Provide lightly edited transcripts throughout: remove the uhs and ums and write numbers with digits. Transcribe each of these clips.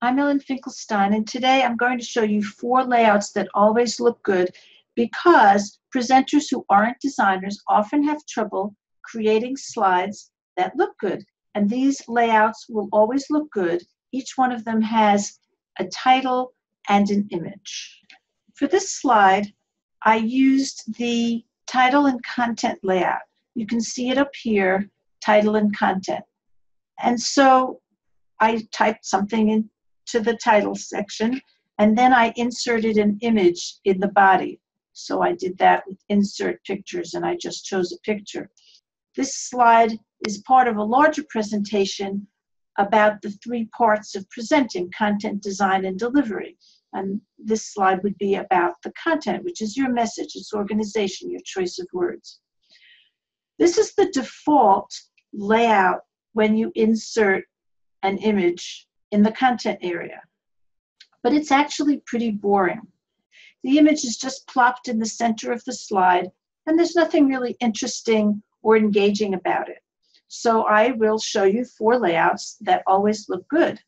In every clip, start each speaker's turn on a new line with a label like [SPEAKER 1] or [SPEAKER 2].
[SPEAKER 1] I'm Ellen Finkelstein, and today I'm going to show you 4 layouts that always look good because presenters who aren't designers often have trouble creating slides that look good. And these layouts will always look good. Each one of them has a title and an image. For this slide, I used the title and content layout. You can see it up here, title and content. And so I typed something into the title section, and then I inserted an image in the body. So I did that with insert pictures, and I just chose a picture. This slide is part of a larger presentation about the 3 parts of presenting: content, design, and delivery. And this slide would be about the content, which is your message, its organization, your choice of words. This is the default layout when you insert an image in the content area, but it's actually pretty boring. The image is just plopped in the center of the slide, and there's nothing really interesting or engaging about it. So I will show you 4 layouts that always look good.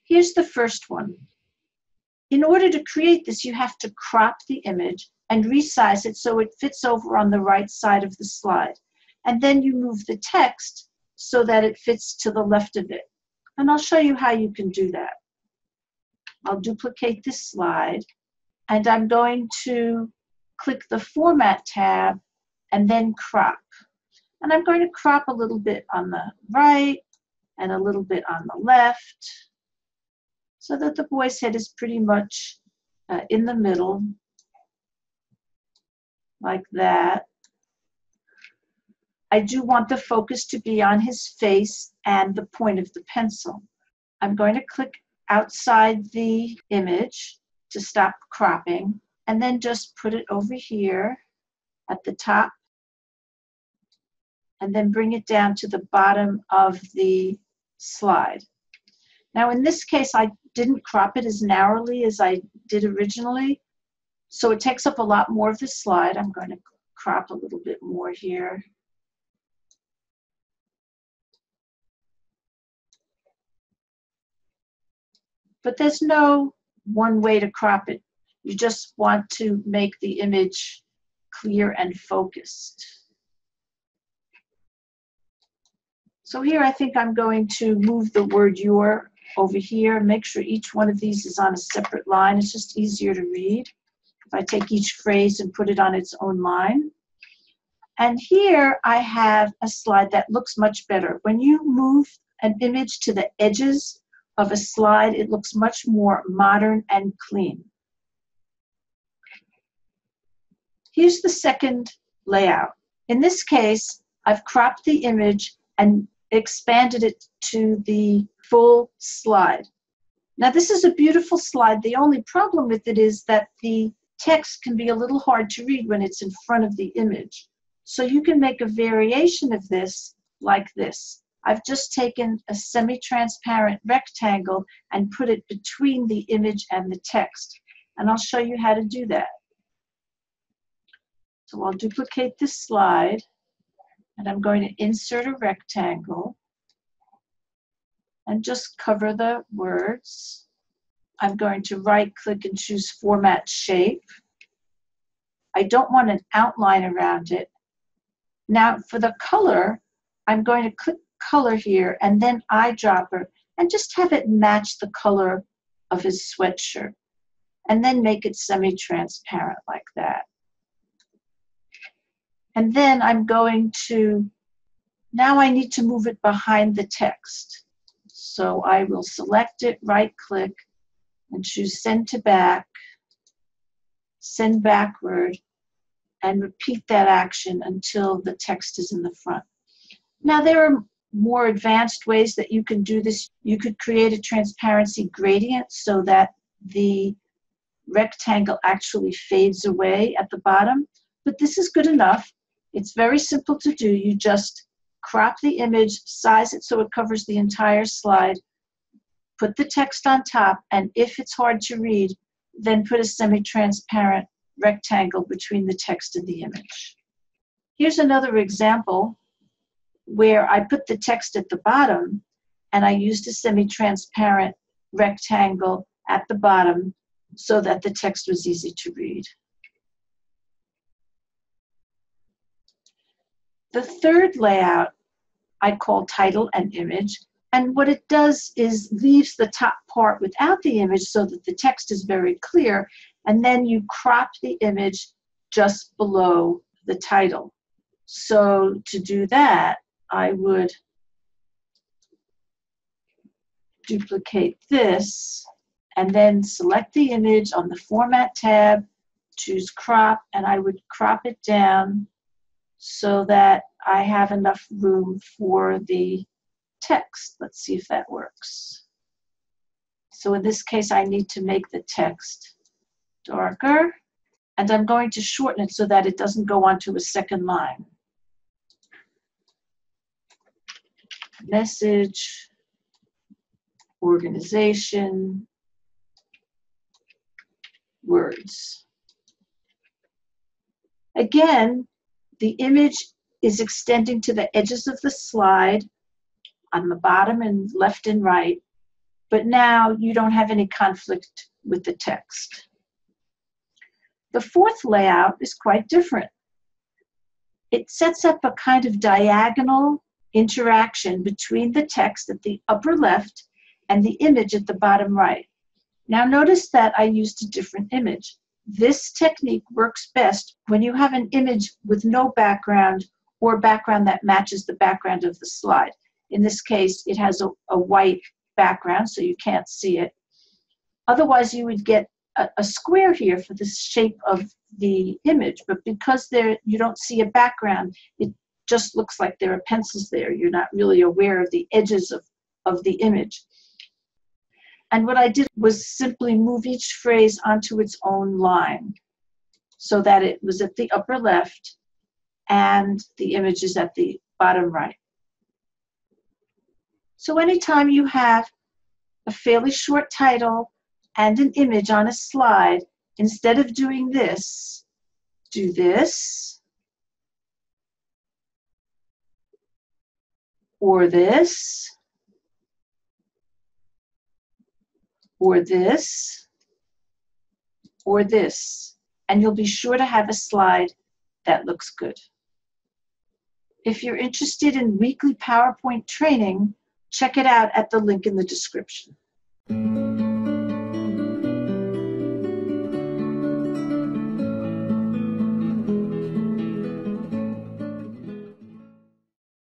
[SPEAKER 1] Here's the first one. In order to create this, you have to crop the image and resize it so it fits over on the right side of the slide. And then you move the text so that it fits to the left of it. And I'll show you how you can do that. I'll duplicate this slide, and I'm going to click the Format tab and then crop. And I'm going to crop a little bit on the right and a little bit on the left so that the boy's head is pretty much in the middle, like that. I do want the focus to be on his face and the point of the pencil. I'm going to click outside the image to stop cropping, and then just put it over here at the top, and then bring it down to the bottom of the slide. Now in this case, I didn't crop it as narrowly as I did originally, so it takes up a lot more of the slide. I'm going to crop a little bit more here. But there's no one way to crop it. You just want to make the image clear and focused. So here I think I'm going to move the word "your" over here. Make sure each one of these is on a separate line. It's just easier to read if I take each phrase and put it on its own line. And here I have a slide that looks much better. When you move an image to the edges of a slide, it looks much more modern and clean. Here's the second layout. In this case, I've cropped the image and expanded it to the full slide. Now this is a beautiful slide. The only problem with it is that the text can be a little hard to read when it's in front of the image. So you can make a variation of this like this. I've just taken a semi-transparent rectangle and put it between the image and the text. And I'll show you how to do that. So I'll duplicate this slide, and I'm going to insert a rectangle and just cover the words. I'm going to right-click and choose Format Shape. I don't want an outline around it. Now for the color, I'm going to click Color here and then Eyedropper and just have it match the color of his sweatshirt, and then make it semi-transparent like that. And then I'm going to, now I need to move it behind the text. So I will select it, right-click, and choose Send to Back, Send Backward, and repeat that action until the text is in the front. Now there are more advanced ways that you can do this. You could create a transparency gradient so that the rectangle actually fades away at the bottom, but this is good enough. It's very simple to do. You just crop the image, size it so it covers the entire slide, put the text on top, and if it's hard to read, then put a semi-transparent rectangle between the text and the image. Here's another example where I put the text at the bottom and I used a semi-transparent rectangle at the bottom so that the text was easy to read. The third layout I call title and image, and what it does is leaves the top part without the image so that the text is very clear, and then you crop the image just below the title. So to do that, I would duplicate this and then select the image on the Format tab, choose Crop, and I would crop it down so that I have enough room for the text. Let's see if that works. So in this case, I need to make the text darker, and I'm going to shorten it so that it doesn't go onto a second line. Message, organization, words. Again, the image is extending to the edges of the slide on the bottom and left and right, but now you don't have any conflict with the text. The fourth layout is quite different. It sets up a kind of diagonal interaction between the text at the upper left and the image at the bottom right. Now notice that I used a different image. This technique works best when you have an image with no background or background that matches the background of the slide. In this case, it has a white background, so you can't see it. Otherwise, you would get a square here for the shape of the image, but because you don't see a background, it just looks like there are pencils there. You're not really aware of the edges of the image. And what I did was simply move each phrase onto its own line so that it was at the upper left and the image is at the bottom right. So anytime you have a fairly short title and an image on a slide, instead of doing this, do this, or this, or this, or this, and you'll be sure to have a slide that looks good. If you're interested in weekly PowerPoint training, check it out at the link in the description.